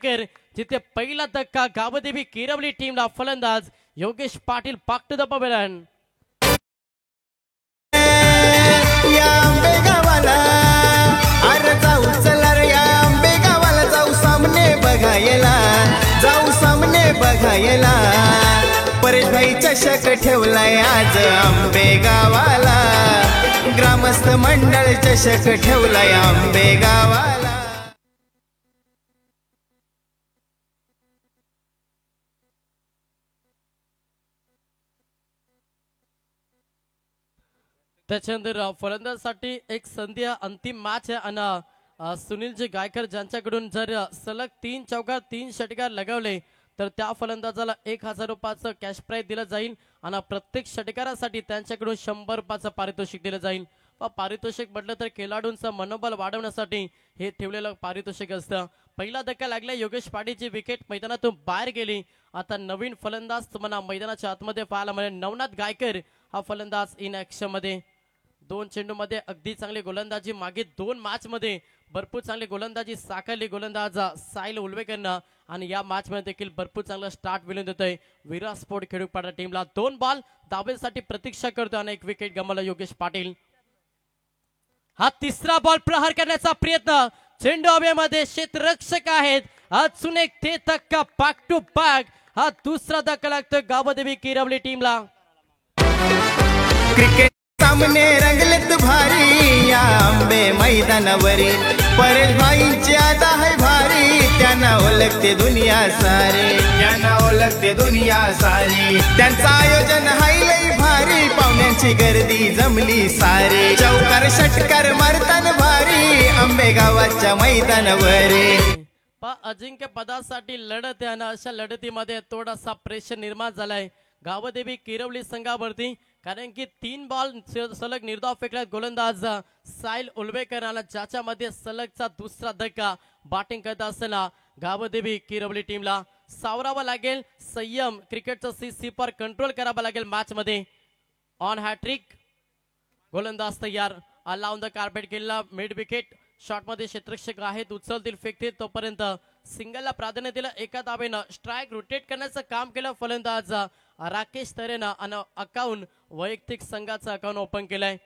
जिथे पहिला धक्का गावदेवी किरवली टीमला फलंदाज Yogesh Patil back to the pavilion. या आंबेगावाला अरे जाऊ चला रे या आंबेगावाला जाऊ सामने बघायला जाऊ सामने बघायला. परेश भाई चषक ठेवलाय आज आंबेगावाला ग्रामस्थ मंडळ चषक ठेवलाय आंबेगावाला. त्याच्यानंतर फलंदाजासाठी एक संधी अंतिम मॅच आहे आणि सुनीलजी गायकर ज्यांच्याकडून जर सलग 3 चौकार 3 षटकार लगावले तर त्या फलंदाजाला 1000 रुपयाचं कॅश प्राइज दिलं जाईल आणि प्रत्येक षटकारासाठी त्यांच्याकडून 100 रुपयाचं पारितोषिक दिलं जाईल. पारितोषिक म्हटलं तर खेळाडूंचं मनोबल वाढवण्यासाठी हे ठेवलेलं पारितोषिक असतं. पहिला धक्का लागला योगेश पाटीलची विकेट मैदानातून बाहेर गेली. आता नवीन फलंदाज तुम्हाला मैदानाच्या आतमध्ये पाहायला मिळेल. नवनाथ गायकर हा फलंदाज इन ऍक्शन मध्ये 2 चेंडूमध्ये अगदी चांगली गोलंदाजी. मागे 2 मॅच मध्ये भरपूर चांगली गोलंदाजी साकारली गोलंदाज साहिल उलवेकरनं आणि या मॅच मध्ये देखील भरपूर चांगला स्टार्ट मिळून देतोय विराट स्पोर्ट खेळूपाडा टीमला. 2 बॉल दाबेसाठी प्रतीक्षा करतो आणि 1 विकेट गमावला योगेश पाटील. हा तिसरा बॉल प्रहार करण्याचा प्रयत्न चेंडू हवेमध्ये क्षेत्ररक्षक आहेत. अजून एक ते धक्का बॅक टू बॅक. हा दुसरा धक्का लागतोय गावदेवी किरवली टीमला. क्रिकेट सामने रंगलेत भारी या आंबे मैदानावरी. परेश भाईंची आदा है भारी त्यांना ओळखते दुनिया सारी त्यांना ओळखते दुनिया सारी. त्यांचं आयोजन हाय लई भारी पाहुण्यांची गर्दी जमली सारी. चौकार षटकार मारताना भारी आंबेगावाच्या मैदानावरी. अजिंक्य पदासाठी लढत आहे आणि अशा लढतीमध्ये थोडासा प्रेशर निर्माण झालाय गावदेवी किरवली संघावरती. कारण की 3 बॉल सलग निर्धाव फेकल्यात गोलंदाज साहिल उलवेकर आणि ज्याच्यामध्ये सलगचा दुसरा धक्का बॅटिंग करत असताना गावदेवी किरवली टीमला सावरावं लागेल. संयम क्रिकेटचं सीपर कंट्रोल करावं लागेल मॅच मध्ये. ऑन हॅट्रिक गोलंदाज तयार. ऑल ऑन द कार्पेट केला मिड विकेट शॉट मध्ये क्षेत्ररक्षक आहेत उचलतील फेकतील तोपर्यंत सिंगलला प्राधान्य दिलं. एका धावेनं स्ट्राईक रोटेट करण्याचं काम केलं फलंदाज राकेश तरेनं आणि अकाउंट वैयक्तिक संघाचं अकाउंट ओपन केलंय.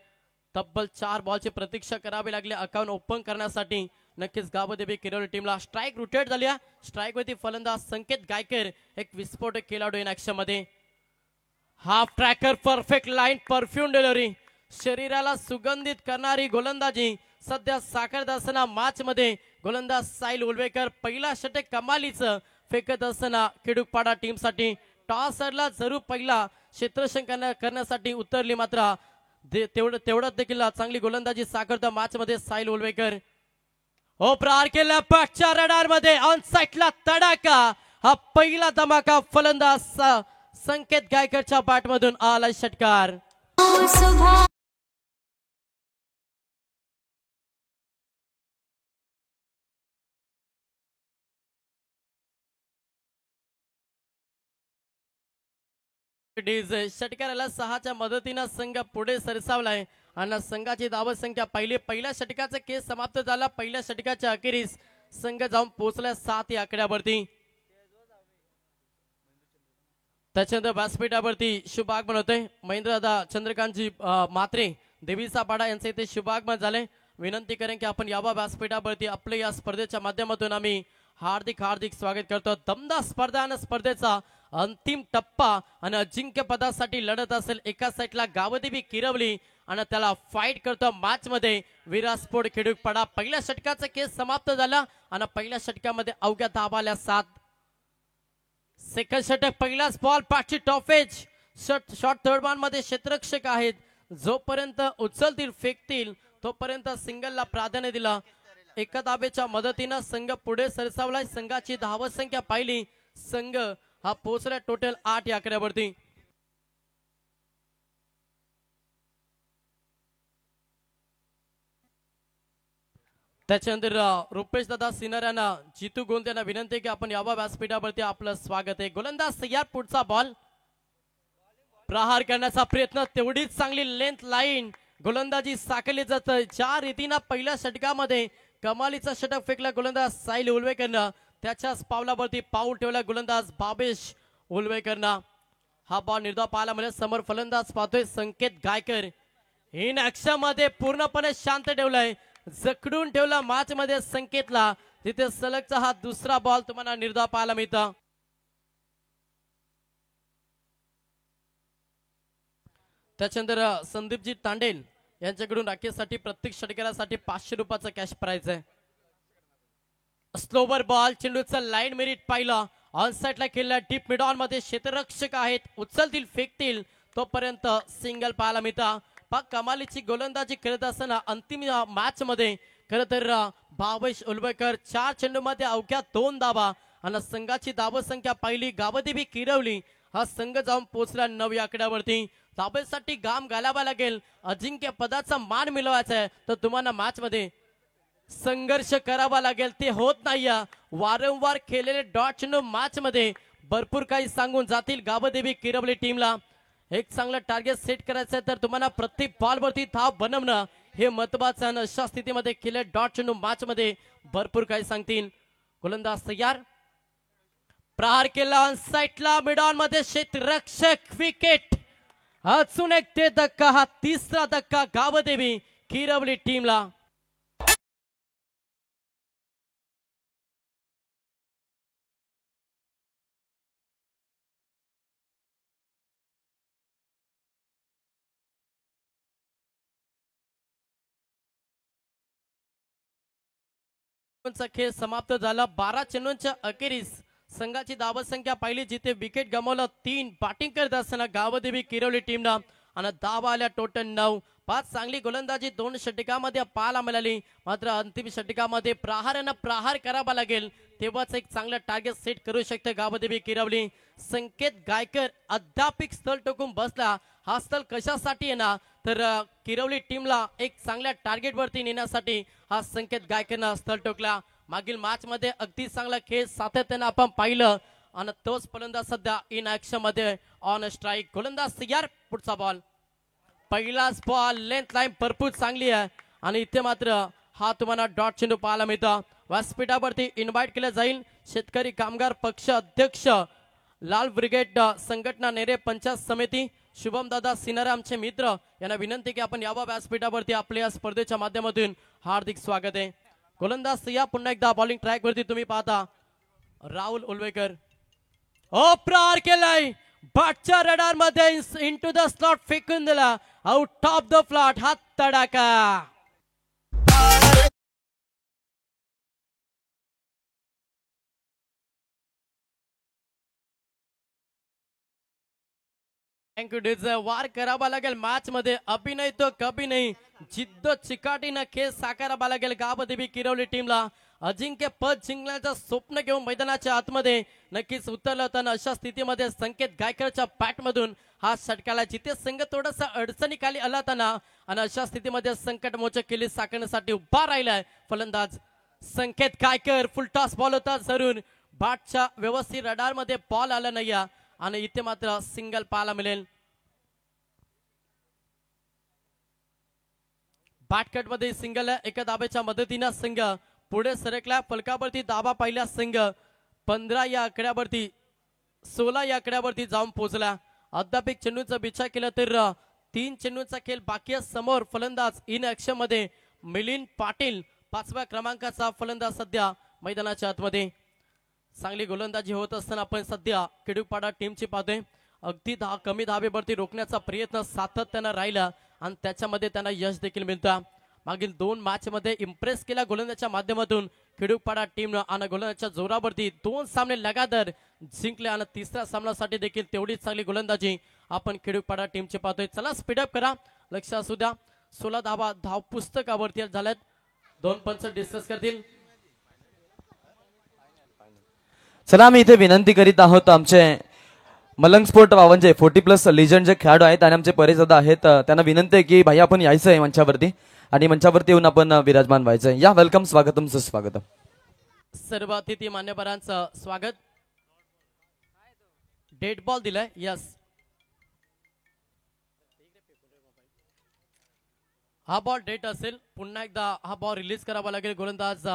तब्बल 4 बॉलची प्रतीक्षा करावी लागली अकाउंट ओपन करण्यासाठी. नक्कीच गावदेवी किरवली टीमला स्ट्राईक रोटेट झाली. स्ट्राईक वरती फलंदाज संकेत गायकर एक विस्फोटक खेळाडू इन ऍक्शन मध्ये. Half tracker perfect line perfume delivery शरीराला सुगंधित करणारी गोलंदाजी सध्या साकारत असताना मॅच मध्ये गोलंदाज साहिल उलवेकर पहिला षटक कमालीचं फेकत असताना खेडूपाडा टीम साठी टॉस हरला. जरूर पहिला क्षेत्ररक्षण करण्यासाठी उतरली मात्र तेवढं देखील चांगली गोलंदाजी साकारतो मॅच मध्ये साहिल उलवेकर. हो प्रहार केला पॅकच्या रडार मध्ये ऑन साइडला तडाखा. हा पहिला धमाका फलंदाज संकेत गायकरच्या बॅट मधून आला षटकार. षटकाराला 6च्या मदतीनं संघ पुढे सरसावलाय आणि संघाची धाव संख्या पहिल्या षटकाचा केस समाप्त झाला. पहिल्या षटकाच्या अखेरीस संघ जाऊन पोहोचला 7 या आकड्यावरती. त्याच्यानंतर व्यासपीठावरती शुभ आगमन होतंय. महेंद्रदादा चंद्रकांतजी मात्रे देवीचा पाडा यांचे इथे शुभ आगमन झाले. विनंती करेन की आपण यावा व्यासपीठावरती. आपल्या या स्पर्धेच्या माध्यमातून आम्ही हार्दिक स्वागत करतो. दमदार स्पर्धा आणि स्पर्धेचा अंतिम टप्पा आणि अजिंक्य पदासाठी लढत असेल. एका साईडला गावदेवी किरवली आणि त्याला फाईट करतो मॅच मध्ये विराट स्पोर्ट खेडूपाडा. पहिल्या षटकाचा केस समाप्त झाला आणि पहिल्या षटकामध्ये अवघ्या धावा आल्या 7. सेकंड षटक पहिलाच बॉल पाठची टॉफेज शॉट थर्ड बॉल मध्ये क्षेत्ररक्षक आहेत. जोपर्यंत उचलतील फेकतील तोपर्यंत सिंगलला प्राधान्य दिला. एका धावेच्या मदतीनं संघ पुढे सरसावलाय. संघाची धाव संख्या पाहिली संघ हा पोहोचला टोटल 8 या आकड्यावरती. त्याच्यानंतर रुपेश दादा सिनाऱ्यांना जितू गोंद यांना विनंती की आपण यावा व्यासपीठावरती. आपलं स्वागत आहे. गोलंदाज तयार. पुढचा बॉल प्रहार करण्याचा प्रयत्न. तेवढीच चांगली लेंथ लाईन गोलंदाजी साकारली जातं. ज्या रीतीनं पहिल्या षटकामध्ये कमालीचा षटक फेकला गोलंदाज साहिल उलवेकरनं त्याच्याच पावलावरती पाऊल ठेवला गोलंदाज बाबेश उलवेकरना. हा बॉल निर्धाव पाहायला मिळेल. समोर फलंदाज पाहतोय संकेत गायकर. इन ऍक्शन मध्ये पूर्णपणे शांत ठेवलाय, जखडून ठेवला मॅच मध्ये संकेतला. तिथे सलगचा हा दुसरा बॉल तुम्हाला निर्धाव पाहायला मिळतं. त्याच्यानंतर संदीपजी तांडेल यांच्याकडून राखेसाठी प्रत्येक षटकारासाठी 500 रुपयाचा कॅश प्राइज आहे. स्लोवर बॉल, चेंडूचा लाईन मेरिट पाहिला, ऑन साइडला खेळला, डीप मिड ऑन मध्ये क्षेत्ररक्षक आहेत, उचलतील फेकतील तोपर्यंत सिंगल पाहायला मिळतं. पाक कमालीची गोलंदाजी करत असताना अंतिम मॅच मध्ये खरं तर भावेश उलवेकर 4 चेंडूमध्ये अवघ्या 2 धावा आणि संघाची धाव संख्या पाहिली. गावदेवी किरवली हा संघ जाऊन पोहोचला 9 आकड्यावरती. धावेसाठी घाम घालावा लागेल, अजिंक्य पदाचा मान मिळवायचा आहे तर तुम्हाला मॅच मध्ये संघर्ष करावा लागेल. ते होत नाही. वारंवार खेळलेले डॉट चेंडू मॅच मध्ये भरपूर काही सांगून जातील गावदेवी किरवली टीमला. एक चांगलं टार्गेट सेट करायचं आहे तर तुम्हाला प्रत्येक बॉलवरती धाव बनवणं हे महत्वाचं आहे. अशा स्थितीमध्ये केले डॉट चेंडू मॅच मध्ये भरपूर काही सांगतील. गोलंदाज तयार, प्रहार केला ऑन साइडला, मिड ऑन मध्ये क्षेत्ररक्षक, विकेट. अजून एक ते धक्का, हा तिसरा धक्का गावदेवी किरवली टीमला. खेळ समाप्त झाला. 12 चेंडूंच्या अखेरीस संघाची धावसंख्या पाहिली, जिथे विकेट गमावलं 3 बॅटिंग करत असताना गावदेवी किरवली टीमला आणि धावा आल्या टोटल 9. 5 चांगली गोलंदाजी 2 षटकामध्ये पाहायला मिळाली. मात्र अंतिम षटकामध्ये प्रहारानं प्रहार करावा लागेल तेव्हाच एक चांगलं टार्गेट सेट करू शकते गावदेवी किरवली. संकेत गायकर अद्यापिक स्थळ टोकून बसला. हा स्थळ कशासाठी आहे ना तर किरवली टीमला एक चांगल्या टार्गेट वरती नेण्यासाठी हा संकेत गायकरनं स्थळ टोकला. मागील मॅच मध्ये अगदी चांगला खेळ सातत्यानं आपण पाहिलं आणि तोच फलंदाज सध्या इन ऍक्शन मध्ये ऑन स्ट्राईक. गोलंदाज तयार, पुढचा बॉल. पहिलाच बॉल, लेंथ लाईन भरपूर चांगली आहे आणि इथे मात्र हा तुम्हाला डॉट चेंडू पाहायला मिळतो. व्यासपीठावरती इन्व्हाइट केलं जाईल शेतकरी कामगार पक्ष अध्यक्ष लाल ब्रिगेड संघटना नेरे पंचायत समिती शुभम दादा सिनारे आमचे मित्र यांना विनंती की आपण यावं व्यासपीठावरती. आपल्या या स्पर्धेच्या माध्यमातून हार्दिक स्वागत आहे. गोलंदाज या पुन्हा एकदा बॉलिंग ट्रॅक वरती तुम्ही पाहता राहुल उलवेकर. प्रहार केलाय, बॅटच्या रडार मध्ये इनटू द स्लॉट फेकून दिला, आउट ऑफ द फ्लॉट. हा तडाका. थँक्यू. वार करावा लागेल मॅच मध्ये, अभिनय तो कभी नाही. जिद्द चिकाटीनं खेळ साकारावा लागेल गावदेवी किरवली टीमला. अजिंक्य पद जिंकण्याचं स्वप्न घेऊन मैदानाच्या आतमध्ये नक्कीच उतरलं होतं. अशा स्थितीमध्ये संकेत गायकरच्या बॅट मधून हा षटकाला, जिथे संघ थोडासा अडचणी खाली आला होता आणि अशा स्थितीमध्ये संकट मोचक केली साकारण्यासाठी उभा राहिलाय फलंदाज संकेत गायकर. फुल टॉस बॉल होता जरूर, बॅटच्या व्यवस्थित रडार मध्ये बॉल आला नाही आणि इथे मात्र सिंगल पाहायला मिळेल. बॅटकट मध्ये सिंगल एका धाब्याच्या मदतीने संघ पुढे सरकला. फलकावरती धाबा पाहिला संघ 15 या आकड्यावरती 16 या आकड्यावरती जाऊन पोहोचला. अद्याप एक चेंडूचा बिछा केला तर 3 चेंडूचा खेळ बाकी. समोर फलंदाज इन ऍक्शन मध्ये मिलिंद पाटील 5व्या क्रमांकाचा फलंदाज सध्या मैदानाच्या आतमध्ये. चांगली गोलंदाजी होत असताना आपण सध्या किडूपाडा टीमची पाहतोय. अगदी कमी धाबेवरती रोखण्याचा प्रयत्न सातत्यानं राहिला आणि त्याच्यामध्ये त्यांना यश देखील मिळतं. मागील 2 मॅच मध्ये इम्प्रेस केला गोलंदाजीच्या माध्यमातून किडूपाडा टीमनं आणि गोलंदाजीच्या जोरावरती 2 सामने लगातार जिंकले आणि तिसऱ्या सामन्यासाठी देखील तेवढीच चांगली गोलंदाजी आपण किडूपाडा टीमची पाहतोय. चला स्पीडअप करा, लक्ष असू द्या. 16 धावा धाव पुस्तकावरती झाल्यात. 2 पंच डिस्कस करतील. चला आम्ही इथे विनंती करीत आहोत आमचे मलंग स्पोर्ट वावंजे 40+ लिजंड जे खेळाडू आहेत आणि आमचे परिसदा आहेत त्यांना विनंती आहे की भाई आपण यायचं आहे मंचावरती आणि मंचावरती येऊन आपण विराजमान व्हायचंय. या वेलकम, स्वागतम सुस्वागतम. सर्व अतिथी मान्यवरांचं स्वागत. डेड बॉल दिलाय. यस, हा बॉल डेट असेल. पुन्हा एकदा हा बॉल रिलीज करावा लागेल. गोलंदाज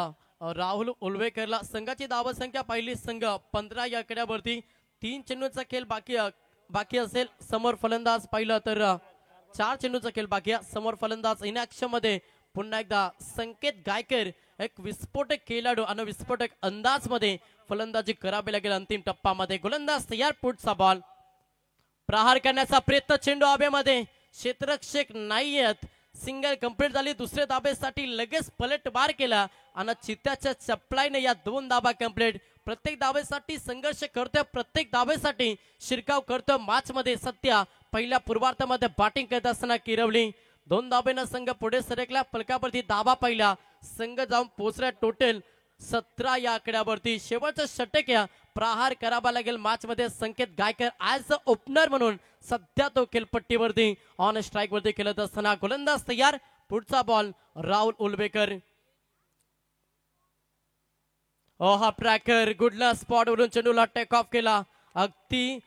राहुल उलवेकरला संघाची धाव संख्या पहिली संघ 15 या आकड्यावरती 3 चेंडूचा खेळ बाकी असेल. समोर फलंदाज पाहिलं तर 4 चेंडूचा खेळ बाकी आहे. समोर फलंदाज इनॅक्शन मध्ये पुन्हा एकदा संकेत गायकर एक विस्फोटक खेळाडू आणि विस्फोटक अंदाज मध्ये फलंदाजी करावी लागेल. अंतिम टप्प्यामध्ये गोलंदाज तयार. पुढचा बॉल प्रहार करण्याचा प्रयत्न. चेंडू हवेमध्ये क्षेत्ररक्षक नाहीयेत. सिंगल कंप्लीट झाली. दुसऱ्या धाबेसाठी लगेच पलटवार केला आणि चित्त्याच्या चपलाईने या 2 धाबा कंप्लीट. प्रत्येक धाबेसाठी संघर्ष करतोय. प्रत्येक धाबेसाठी शिरकाव करतोय. मॅच मध्ये सध्या पहिल्या पूर्वार्धामध्ये बॅटिंग करत असताना किरवली 2 धाबेनं संघ पुढे सरकला. फलकावरती धाबा पहिला संघ जाऊन पोहोचला. टोटल 17 या आकड्यावरती. शेवटचं षटक या प्रहार करावा लागेल मॅच मध्ये. संकेत गायकर ऍज अ ओपनर म्हणून सध्या तो खेळपट्टीवरती ऑन स्ट्राईक वरती खेळत असताना गोलंदाज तयार. पुढचा बॉल राहुल उलवेकर. हा ट्रॅकर गुडला स्पॉट वरून चेंडूला टेक ऑफ केला. अगदी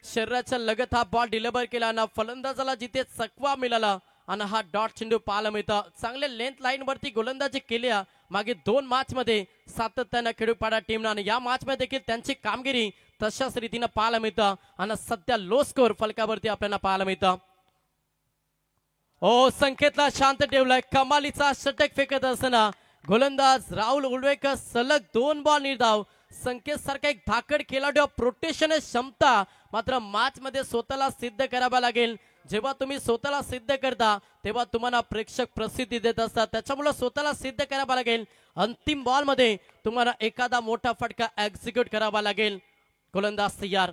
शरीराच्या लगत हा बॉल डिलिव्हर केला ना फलंदाजाला जिथे चकवा मिळाला आणि हा डॉट चेंडू पाहायला मिळतं. चांगले लेंथ लाईन वरती गोलंदाजी केली. मागे 2 मॅच मध्ये सातत्यानं खेळूपाडा टीमनं आणि या मॅच मध्ये देखील त्यांची कामगिरी तशाच रीतीनं पाहायला मिळतं आणि सध्या लो स्कोर फलकावरती आपल्याला पाहायला मिळतं. संकेतला शांत ठेवलाय. कमालीचा षटक फेकत असताना गोलंदाज राहुल उलवेकर सलग 2 बॉल निर्धाव. संकेत सारखा एक धाकड खेळाडू प्रोटेक्शन क्षमता मात्र मॅच मध्ये स्वतःला सिद्ध करावा लागेल. जेव्हा तुम्ही स्वतःला सिद्ध करता तेव्हा तुम्हाला प्रेक्षक प्रसिद्धी देत असतात. त्याच्यामुळे स्वतःला सिद्ध करावा लागेल. अंतिम बॉल मध्ये तुम्हाला एखादा मोठा फटका एक्झिक्यूट करावा लागेल. गोलंदाज तयार.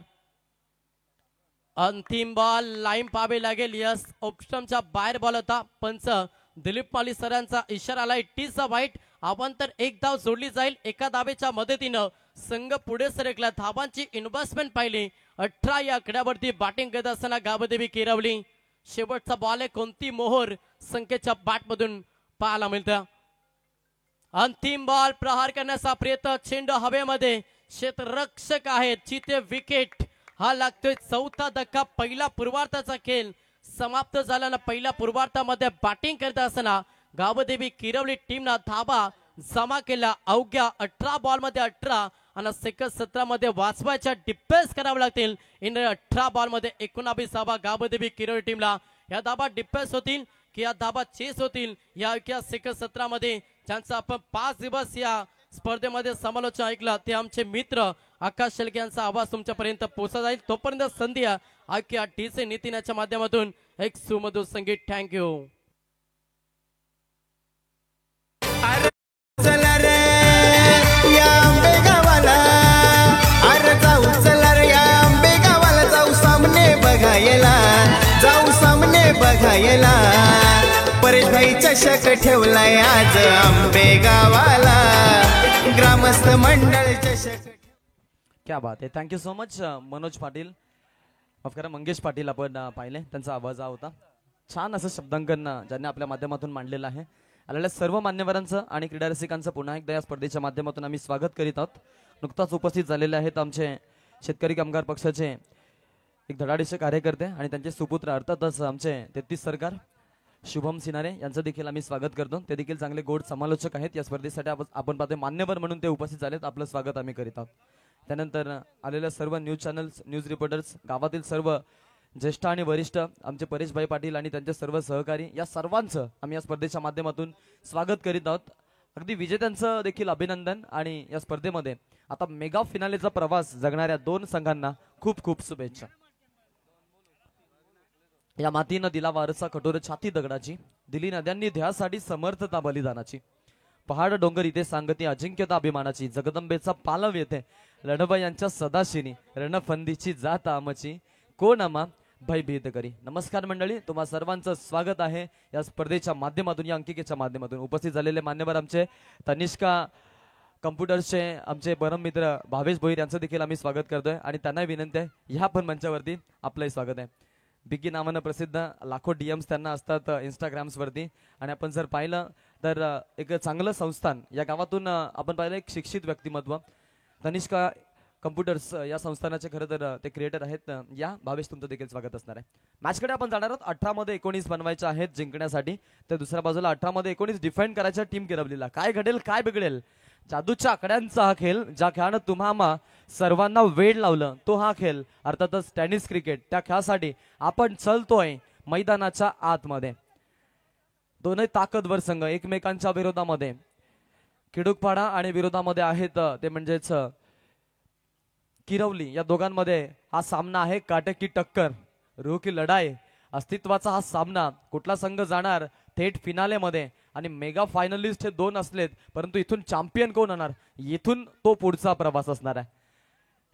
अंतिम बॉल लाईन पाहावे लागेल. यस ऑप्शनच्या बाहेर बॉल होता. पंच दिलीप माली सरांचा इशारा आला. इट इज अ वाईट. अवांतर 1 धाव जोडली जाईल. एका धावेच्या मदतीनं संघ पुढे सरकला. धावांची इन्व्हेस्टमेंट पाहिली. 18 या आकड्यावरती बॅटिंग करत असताना गावदेवी किरवली. शेवटचा बॉल आहे. कोणती मोहर संकेतच्या बॅट मधून पाहायला मिळतं. अंतिम बॉल प्रहार करण्याचा प्रयत्न. चेंडू हवेमध्ये क्षेत्ररक्षक आहेत. चिते विकेट हा लागतोय. 4था धक्का. पहिला पूर्वार्धाचा खेळ समाप्त झाल्यानं पहिल्या पूर्वार्धामध्ये बॅटिंग करत असताना गावदेवी किरवली टीमनं धाबा जमा केला. अवघ्या 18 बॉल मध्ये 18 आणि सेकंड 17 मध्ये वाचवायच्या डिफेन्स करावे लागतील. 18 बॉल मध्ये 19 धाबा गावदेवी किरवली टीमला. या धाबा डिफेन्स होतील की या धाबा चेस होतील या सेकंड 17 मध्ये ज्यांचा आपण 5 दिवस या स्पर्धेमध्ये समालोचन ऐकला ते आमचे मित्र आकाश शेळके यांचा आवाज तुमच्यापर्यंत पोहोचला जाईल. तोपर्यंत संधी ऐकूया डीजे नितीनाच्या माध्यमातून एक सुमधुर संगीत. थँक्यू. चला रे या आंबे गावाला. अरे जाऊ चला रे या आंबे गावाला. जाऊ सामने बघायला. जाऊ सामने बघायला. परेश भाई चषक ठेवलाय आज आंबे गावाला. ग्रामस्थ मंडळ चषक. क्या बात आहे. Thank you so much Manoj Patil. अफकरा मंगेश पाटील आपण पाहिले. त्यांचा आवाज हा होता. छान असं शब्दांकन ज्यांनी आपल्या माध्यमातून मांडलेलं आहे. आलेल्या सर्व मान्यवरांचं आणि क्रीडा रसिकांचं पुन्हा एकदा या स्पर्धेच्या माध्यमातून आम्ही स्वागत करीत आहोत. नुकताच उपस्थित झालेले आहेत आमचे शेतकरी कामगार पक्षाचे एक धडाडीचे कार्यकर्ते आणि त्यांचे सुपुत्र अर्थातच आमचे 33 सरकार शुभम सिनारे यांचं देखील आम्ही स्वागत करतो. ते देखील चांगले गोड समालोचक आहेत. या स्पर्धेसाठी आपण पाहतो मान्यवर म्हणून ते उपस्थित झालेत. आपलं स्वागत आम्ही करीत आहोत. त्यानंतर आलेल्या सर्व न्यूज चॅनल्स, न्यूज रिपोर्टर्स, गावातील सर्व ज्येष्ठ आणि वरिष्ठ आमचे परेशभाई पाटील आणि त्यांचे सर्व सहकारी या सर्वांचं आम्ही या स्पर्धेच्या माध्यमातून स्वागत करीत आहोत. अगदी विजेत्यांचं देखील अभिनंदन आणि या स्पर्धेमध्ये आता मेगा फिनालेचा प्रवास जगणाऱ्या 2 संघांना खूप खूप शुभेच्छा. या मातीनं दिला वारसा कठोर छाती दगडाची. दिली नद्यांनी ध्यासाठी समर्थता बलिदानाची. पहाड डोंगर इथे सांगती अजिंक्यता अभिमानाची. जगदंबेचा पालव येथे लढवा यांच्या सदाशिनी. रणफंदीची जात आमची कोण आमा भयभीत करी. नमस्कार मंडळी, तुम्हा सर्वांचं स्वागत आहे या स्पर्धेच्या माध्यमातून, या अंकिकेच्या माध्यमातून. उपस्थित झालेले मान्यवर आमचे तनिष्का कम्प्युटर्सचे आमचे परम मित्र भावेश भोईर यांचं देखील आम्ही स्वागत करतोय आणि त्यांना विनंती आहे ह्या पण मंचावरती आपलंही स्वागत आहे. बिगी नावानं प्रसिद्ध लाखो डीएम्स त्यांना असतात इंस्टाग्राम्स वरती. आणि आपण जर पाहिलं तर एक चांगलं संस्थान या गावातून आपण पाहिलं एक शिक्षित व्यक्तिमत्व तनिष्का कम्प्युटर्स या संस्थानाचे खरं तर ते क्रिएटर आहेत. या भावेश तुमचं देखील स्वागत असणार आहे. मॅचकडे आपण जाणार आहोत. 18 मध्ये 19 बनवायचे आहेत जिंकण्यासाठी. तर दुसऱ्या बाजूला 18 मध्ये 19 डिफेंड करायच्या टीम किरवलीला. काय घडेल काय बिघडेल जादूच्या आकड्यांचा हा खेळ, ज्या खेळानं तुम्हाला सर्वांना वेळ लावलं तो हा खेळ, अर्थातच टेनिस क्रिकेट. त्या खेळासाठी आपण चलतोय मैदानाच्या आतमध्ये. दोनही ताकदवर संघ एकमेकांच्या विरोधामध्ये, खिडूकपाडा आणि विरोधामध्ये आहेत ते म्हणजेच किरवली. या दोघांमध्ये हा सामना आहे, काटेकी टक्कर, रूह की लढाई, अस्तित्वाचा हा सामना. कुठला संघ जाणार थेट फिनाले मध्ये, आणि मेगा फायनलिस्ट हे दोन असलेत, परंतु इथून चॅम्पियन कोण होणार, इथून तो पुढचा प्रवास असणार आहे.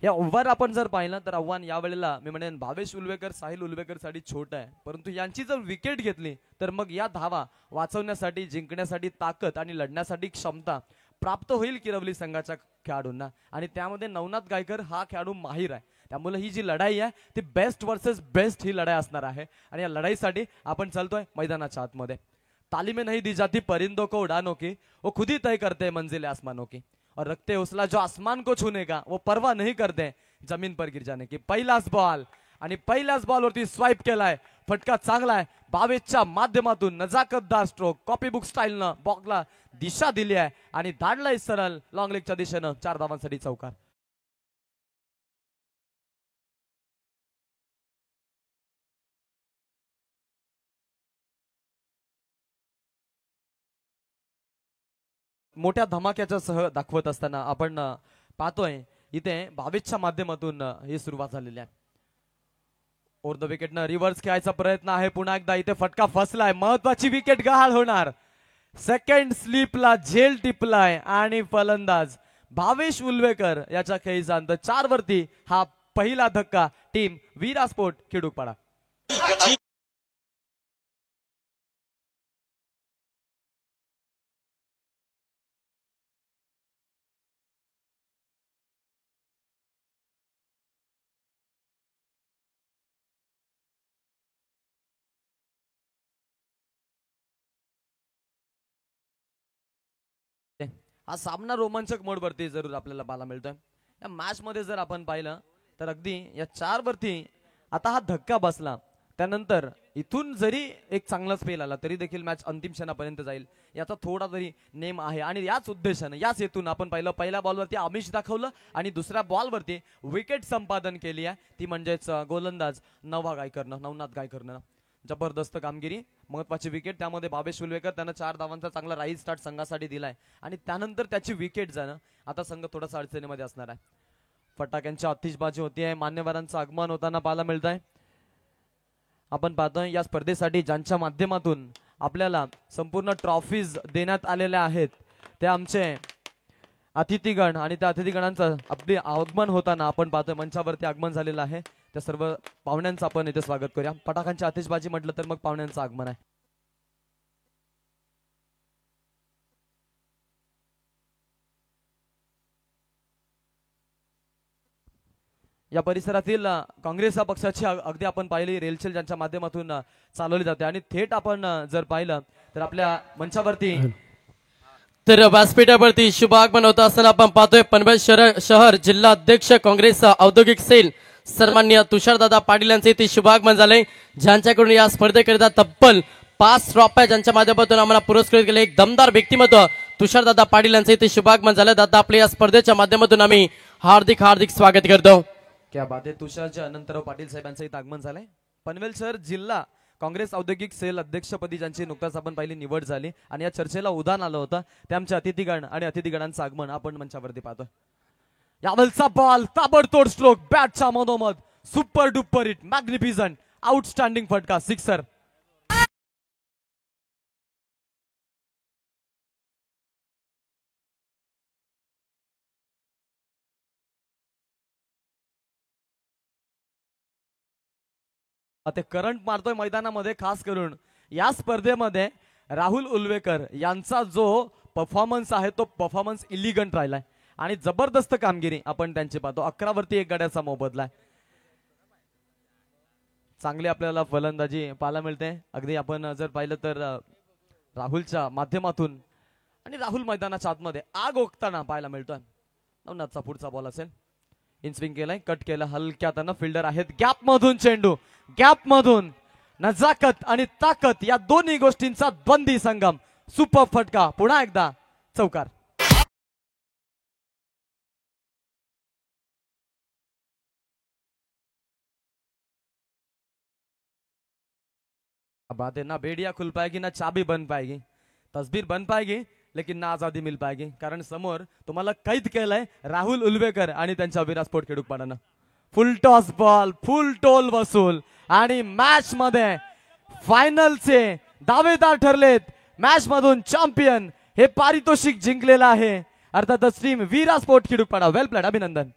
या ओव्हर आपण जर पाहिलं तर आव्हान यावेळेला मी म्हणेन भावेश उल्वेकर, साहिल उल्वेकर साठी छोट आहे, परंतु यांची जर विकेट घेतली तर मग या धावा वाचवण्यासाठी, जिंकण्यासाठी ताकद आणि लढण्यासाठी क्षमता प्राप्त होईल किरवली संघाच्या खेळाडूंना. आणि त्यामध्ये नवनाथ गायकर हा खेळाडू माहीर आहे. त्यामुळे ही जी लढाई आहे ती बेस्ट वर्सेस बेस्ट ही लढाई असणार आहे. आणि या लढाईसाठी आपण चालतोय मैदानाच्या आतमध्ये. तालीमें नहीं दी जाती परिंदों को उड़ानों की, वो खुद ही तय करते हैं मंजिल आसमानों की, और रखते हौसला जो आसमान को छूने का, वो परवाह नहीं करते जमीन पर गिर जाने की. पहिलाच बॉल, आणि पहिल्याच बॉल वरती स्वाइप केलाय, फटका चांगला आहे. बावेशच्या माध्यमातून नजाकतदार स्ट्रोक, कॉपी बुक स्टाईलनं बॉलला दिशा दिली आहे आणि धाडलाय सरळ लॉंग लेगच्या दिशेनं 4 धावांसाठी चौकार. मोठ्या धमाक्याच्या सह दाखवत असताना आपण पाहतोय इथे भावेशच्या माध्यमातून ही सुरुवात झालेली आहे. ओव्हर द विकेटनं रिव्हर्स खेळायचा प्रयत्न आहे. पुन्हा एकदा इथे फटका फसलाय, महत्वाची विकेट गहाळ होणार. सेकंड स्लिपला झेल टिपलाय आणि फलंदाज भावेश उल्वेकर याच्या खेळीचा अंत 4 वरती. हा पहिला धक्का टीम वीरा स्पोर्ट खिडूकपाडा. हा सामना रोमांचक मोड वरती जरूर आपल्याला पाहायला मिळतोय. या मॅच मध्ये जर आपण पाहिलं तर अगदी या 4 वरती आता हा धक्का बसला, त्यानंतर इथून जरी एक चांगला स्पेल आला तरी देखील मॅच अंतिम क्षणापर्यंत जाईल याचा थोडा तरी नेम आहे. आणि याच उद्देशाने, याच हेतून आपण पाहिलं पहिल्या बॉलवरती आमिष दाखवलं आणि दुसऱ्या बॉलवरती विकेट संपादन केली आहे, ती म्हणजेच गोलंदाज नवनाथ गायकरनं. जबरदस्त कामगिरी, महत्वाची विकेट. त्यामध्ये भावेश उल्वेकर त्यानं 4 धावांचा चांगला राईज स्टार्ट संघासाठी दिलाय आणि त्यानंतर त्याची विकेट जाणं, आता संघ थोडासा अडचणीमध्ये असणार आहे. फटाक्यांची आतिषबाजी होतीये, मान्यवरांचं आगमन होताना पाहायला मिळत आहे. आपण पाहतोय या स्पर्धेसाठी ज्यांच्या माध्यमातून आपल्याला संपूर्ण ट्रॉफीज देण्यात आलेल्या आहेत ते आमचे अतिथीगण, आणि त्या अतिथीगणांचं आपले आगमन होताना आपण पाहतोय मंचावरती आगमन झालेलं आहे. त्या सर्व पाहुण्यांचं आपण इथे स्वागत करूया. फटाक्यांची आतिषबाजी म्हटलं तर मग पाहुण्यांचं आगमन आहे. या परिसरातील काँग्रेस या पक्षाची अगदी आपण पाहिली रेलचेल ज्यांच्या माध्यमातून चालवली जाते. आणि थेट आपण जर पाहिलं तर आपल्या मंचावरती तर व्यासपीठावरती शुभ आगमन होत असताना आपण पाहतोय पनवेल शहर जिल्हा अध्यक्ष काँग्रेस औद्योगिक सेल सन्माननीय तुषारदादा पाटील यांचे इथे शुभ आगमन झाले, ज्यांच्याकडून या स्पर्धेकरिता तब्बल 5 ट्रॉफ्या ज्यांच्या माध्यमातून आम्हाला पुरस्कृत केले. एक दमदार व्यक्तिमत्व तुषारदादा पाटील यांचे इथे शुभ आगमन झालं. दादा आपल्या या स्पर्धेच्या माध्यमातून आम्ही हार्दिक हार्दिक स्वागत करतो. क्या बात आहे. तुषारजी अनंतराव पाटील साहेबांचं इथं आगमन झालंय. पनवेल शहर जिल्हा काँग्रेस औद्योगिक सेल अध्यक्षपदी ज्यांची नुकताच आपण पहिली निवड झाली आणि या चर्चेला उधाण आलं होतं ते आमच्या अतिथीगण आणि अतिथीगणांचं आगमन आपण मंचावरती पाहतोय. यावलचा बॉल, ताबडतोड स्ट्रोक, बॅटच्या मधोमध, super duper hit, magnificent, outstanding फटका, सिक्सर. ते करंट मारतोय मैदानामध्ये. खास करून या स्पर्धेमध्ये राहुल उल्वेकर यांचा जो परफॉर्मन्स आहे तो परफॉर्मन्स इलिगंट राहिलाय आणि जबरदस्त कामगिरी आपण त्यांची पाहतो. 11 वरती 1 गड्याचा मोबदला आहे. चांगली आपल्याला फलंदाजी पाहायला मिळते. अगदी आपण जर पाहिलं तर राहुलच्या माध्यमातून, आणि राहुल मैदानाच्या आतमध्ये आग ओकताना पाहायला मिळतोय. नवनाथचा पुढचा बॉल असेल, इन स्विंग केलाय, कट केलं हलक्या त्यानं. फिल्डर आहेत गॅप मधून चेंडू, गॅप मधून नजाकत आणि ताकद या दोन्ही गोष्टींचा द्वंद्वी संगम. सुपर फटका, पुन्हा एकदा चौकार. बात है ना बेडिया खुल पाएगी ना चाबी बन पाएगी तस्वीर बन पाएगी लेकिन ना आजादी मिल पाएगी कारण समोर तुम्हाला कैद केलंय राहुल उलवेकर आणि त्यांच्या विराट स्पोर्ट खेडूकपाडानं full toss ball full toll वसूल आणि मॅच मध्ये फायनलचे दावेदार ठरलेत मॅच मधून चॅम्पियन हे पारितोषिक जिंकलेलं आहे अर्थातच टीम विराट स्पोर्ट खेडूकपाडा वेल प्लेड अभिनंदन